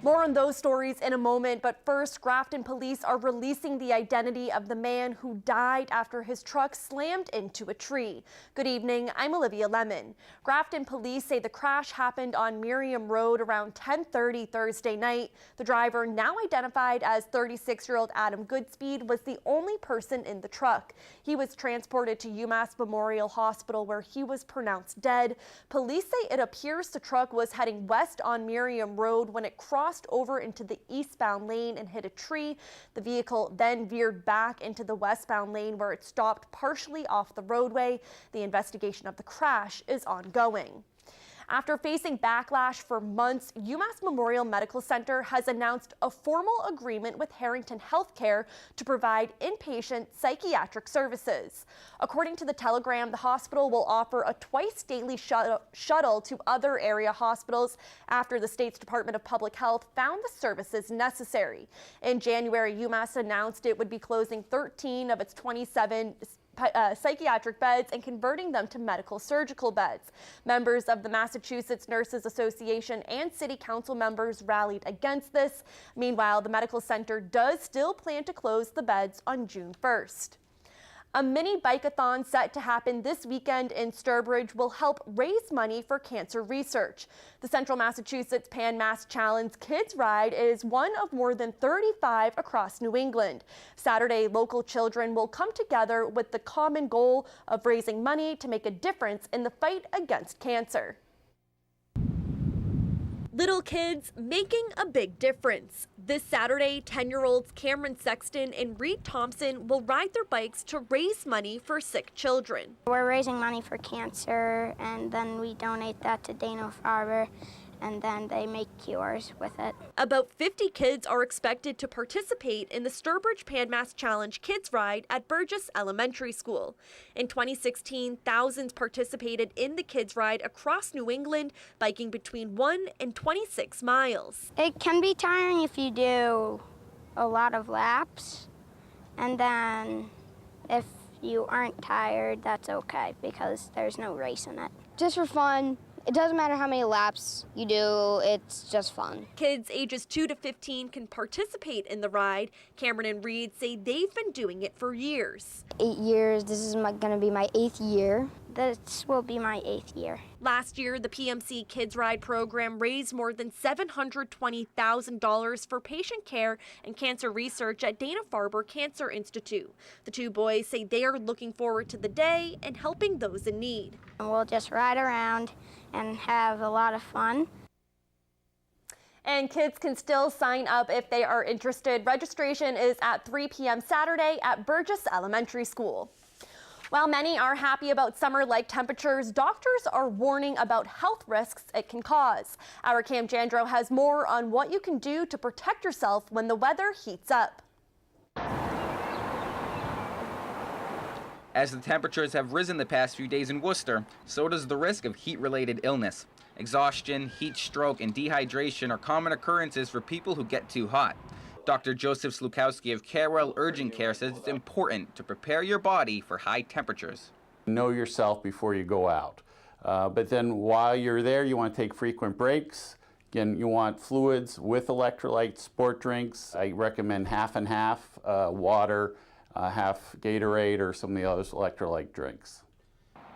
More on those stories in a moment, but first, Grafton police are releasing the identity of the man who died after his truck slammed into a tree. Good evening, I'm Olivia Lemon. Grafton police say the crash happened on Miriam Road around 10:30 Thursday night. The driver, now identified as 36-year-old Adam Goodspeed, was the only person in the truck. He was transported to UMass Memorial Hospital where he was pronounced dead. Police say it appears the truck was heading west on Miriam Road when it crossed over into the eastbound lane and hit a tree. The vehicle then veered back into the westbound lane where it stopped partially off the roadway. The investigation of the crash is ongoing. After facing backlash for months, UMass Memorial Medical Center has announced a formal agreement with Harrington Healthcare to provide inpatient psychiatric services. According to the Telegram, the hospital will offer a twice-daily shuttle to other area hospitals after the state's Department of Public Health found the services necessary. In January, UMass announced it would be closing 13 of its 27 psychiatric beds and converting them to medical surgical beds. Members of the Massachusetts Nurses Association and City Council members rallied against this. Meanwhile, the medical center does still plan to close the beds on June 1st. A mini bike-a-thon set to happen this weekend in Sturbridge will help raise money for cancer research. The Central Massachusetts PMC Challenge Kids Ride is one of more than 35 across New England. Saturday, local children will come together with the common goal of raising money to make a difference in the fight against cancer. Little kids making a big difference. This Saturday, 10-year-olds Cameron Sexton and Reed Thompson will ride their bikes to raise money for sick children. We're raising money for cancer, and then we donate that to Dana-Farber, and then they make cures with it. About 50 kids are expected to participate in the Sturbridge PMC Challenge Kids Ride at Burgess Elementary School. In 2016, thousands participated in the Kids Ride across New England, biking between 1 and 26 miles. It can be tiring if you do a lot of laps, and then if you aren't tired, that's okay because there's no race in it. Just for fun. It doesn't matter how many laps you do, it's just fun. Kids ages 2 to 15 can participate in the ride. Cameron and Reed say they've been doing it for years. 8 years, this is going to be my 8th year. This will be my 8th year. Last year, the PMC Kids Ride program raised more than $720,000 for patient care and cancer research at Dana-Farber Cancer Institute. The two boys say they are looking forward to the day and helping those in need. And we'll just ride around and have a lot of fun. And kids can still sign up if they are interested. Registration is at 3 p.m. Saturday at Burgess Elementary School. While many are happy about summer-like temperatures, doctors are warning about health risks it can cause. Our Cam Jandro has more on what you can do to protect yourself when the weather heats up. As the temperatures have risen the past few days in Worcester, so does the risk of heat-related illness. Exhaustion, heat stroke, and dehydration are common occurrences for people who get too hot. Dr. Joseph Slukowski of Carewell Urgent Care says it's important to prepare your body for high temperatures. Know yourself before you go out. But then while you're there, you want to take frequent breaks. Again, you want fluids with electrolytes, sport drinks. I recommend half and half water, half Gatorade or some of the other electrolyte drinks.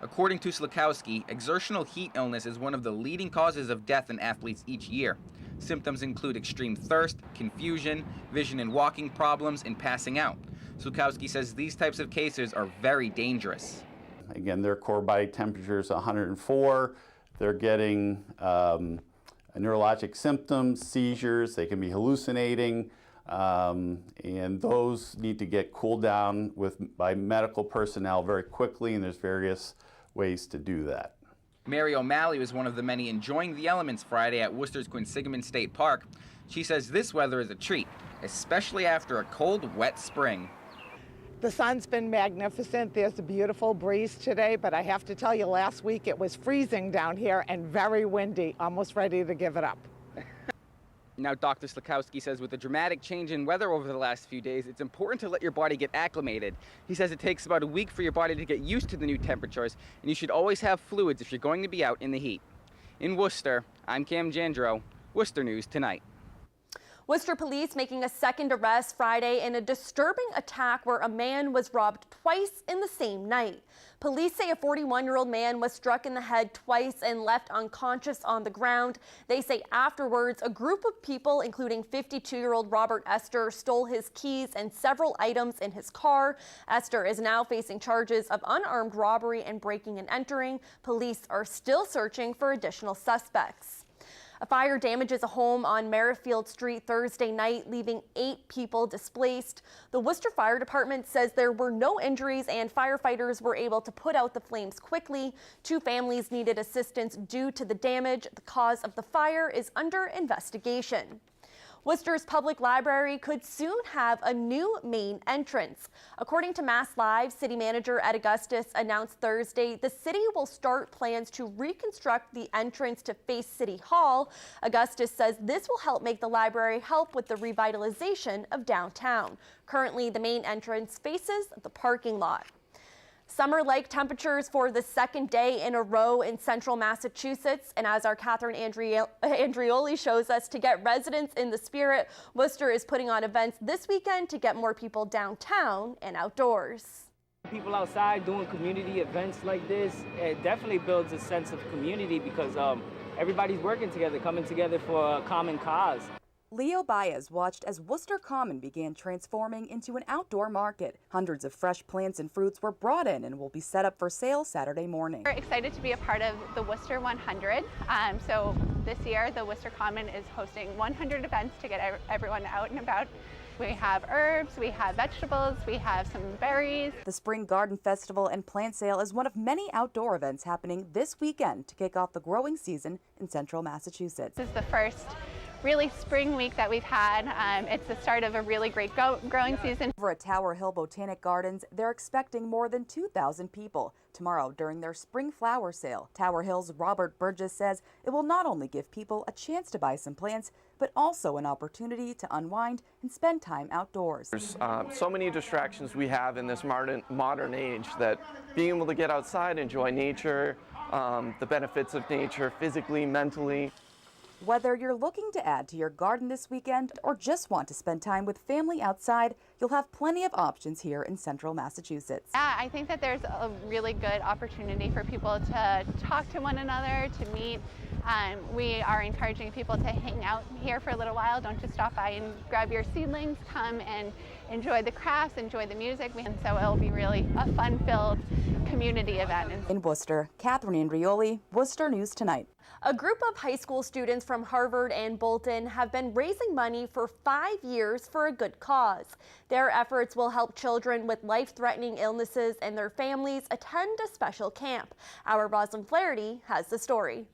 According to Slukowski, exertional heat illness is one of the leading causes of death in athletes each year. Symptoms include extreme thirst, confusion, vision and walking problems, and passing out. Slukowski says these types of cases are very dangerous. Again, their core body temperature is 104. They're getting neurologic symptoms, seizures. They can be hallucinating. And those need to get cooled down by medical personnel very quickly, and there's various ways to do that. Mary O'Malley was one of the many enjoying the elements Friday at Worcester's Quinsigamond State Park. She says this weather is a treat, especially after a cold, wet spring. The sun's been magnificent. There's a beautiful breeze today, but I have to tell you, last week it was freezing down here and very windy, almost ready to give it up. Now, Dr. Slukowski says with the dramatic change in weather over the last few days, it's important to let your body get acclimated. He says it takes about a week for your body to get used to the new temperatures, and you should always have fluids if you're going to be out in the heat. In Worcester, I'm Cam Jandro, Worcester News Tonight. Worcester police making a second arrest Friday in a disturbing attack where a man was robbed twice in the same night. Police say a 41-year-old man was struck in the head twice and left unconscious on the ground. They say afterwards, a group of people, including 52-year-old Robert Esther, stole his keys and several items in his car. Esther is now facing charges of unarmed robbery and breaking and entering. Police are still searching for additional suspects. A fire damages a home on Merrifield Street Thursday night, leaving 8 people displaced. The Worcester Fire Department says there were no injuries and firefighters were able to put out the flames quickly. 2 families needed assistance due to the damage. The cause of the fire is under investigation. Worcester's public library could soon have a new main entrance. According to Mass Live, City Manager Ed Augustus announced Thursday the city will start plans to reconstruct the entrance to face City Hall. Augustus says this will help make the library help with the revitalization of downtown. Currently, the main entrance faces the parking lot. Summer-like temperatures for the second day in a row in central Massachusetts. And as our Catherine Andrioli shows us, to get residents in the spirit, Worcester is putting on events this weekend to get more people downtown and outdoors. People outside doing community events like this, it definitely builds a sense of community because everybody's working together, coming together for a common cause. Leo Baez watched as Worcester Common began transforming into an outdoor market. Hundreds of fresh plants and fruits were brought in and will be set up for sale Saturday morning. We're excited to be a part of the Worcester 100. So this year, the Worcester Common is hosting 100 events to get everyone out and about. We have herbs, we have vegetables, we have some berries. The Spring Garden Festival and Plant Sale is one of many outdoor events happening this weekend to kick off the growing season in central Massachusetts. This is the first really spring week that we've had. It's the start of a really great growing season. Over at Tower Hill Botanic Gardens, they're expecting more than 2,000 people tomorrow during their spring flower sale. Tower Hill's Robert Burgess says it will not only give people a chance to buy some plants, but also an opportunity to unwind and spend time outdoors. There's so many distractions we have in this modern age that being able to get outside, enjoy nature, the benefits of nature physically, mentally. Whether you're looking to add to your garden this weekend or just want to spend time with family outside, you'll have plenty of options here in central Massachusetts. Yeah, I think that there's a really good opportunity for people to talk to one another, to meet. We are encouraging people to hang out here for a little while. Don't just stop by and grab your seedlings. Come and enjoy the crafts, enjoy the music. And so it'll be really a fun-filled community event. In Worcester, Catherine Andrioli, Worcester News Tonight. A group of high school students from Harvard and Bolton have been raising money for 5 years for a good cause. Their efforts will help children with life-threatening illnesses and their families attend a special camp. Our Rosalind Flaherty has the story.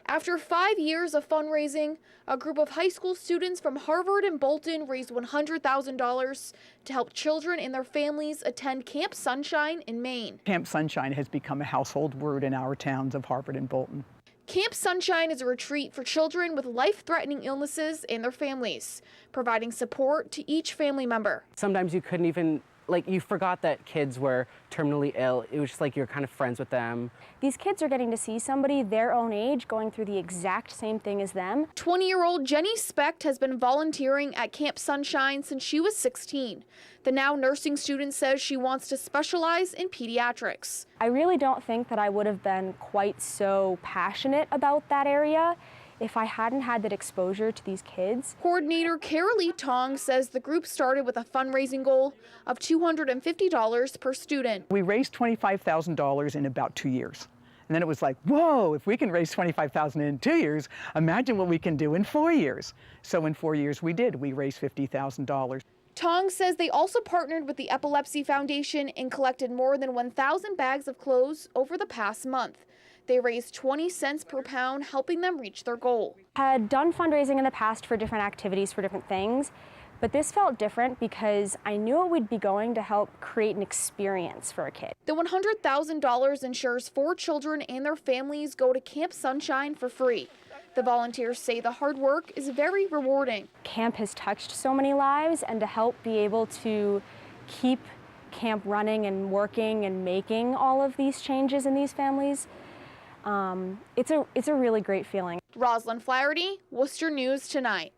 After 5 years of fundraising, a group of high school students from Harvard and Bolton raised $100,000 to help children and their families attend Camp Sunshine in Maine. Camp Sunshine has become a household word in our towns of Harvard and Bolton. Camp Sunshine is a retreat for children with life-threatening illnesses and their families, providing support to each family member. Sometimes you couldn't even, you forgot that kids were terminally ill. It was just like you're kind of friends with them. These kids are getting to see somebody their own age going through the exact same thing as them. 20-year-old Jenny Specht has been volunteering at Camp Sunshine since she was 16. The now nursing student says she wants to specialize in pediatrics. I really don't think that I would have been quite so passionate about that area if I hadn't had that exposure to these kids. Coordinator Carolee Tong says the group started with a fundraising goal of $250 per student. We raised $25,000 in about 2 years. And then it was like, whoa, if we can raise $25,000 in 2 years, imagine what we can do in 4 years. So in 4 years we did. We raised $50,000. Tong says they also partnered with the Epilepsy Foundation and collected more than 1,000 bags of clothes over the past month. They raised 20 cents per pound, helping them reach their goal. I had done fundraising in the past for different activities, for different things, but this felt different because I knew it would be going to help create an experience for a kid. The $100,000 ensures 4 children and their families go to Camp Sunshine for free. The volunteers say the hard work is very rewarding. Camp has touched so many lives, and to help be able to keep camp running and working and making all of these changes in these families, it's a really great feeling. Rosalind Flaherty, Worcester News Tonight.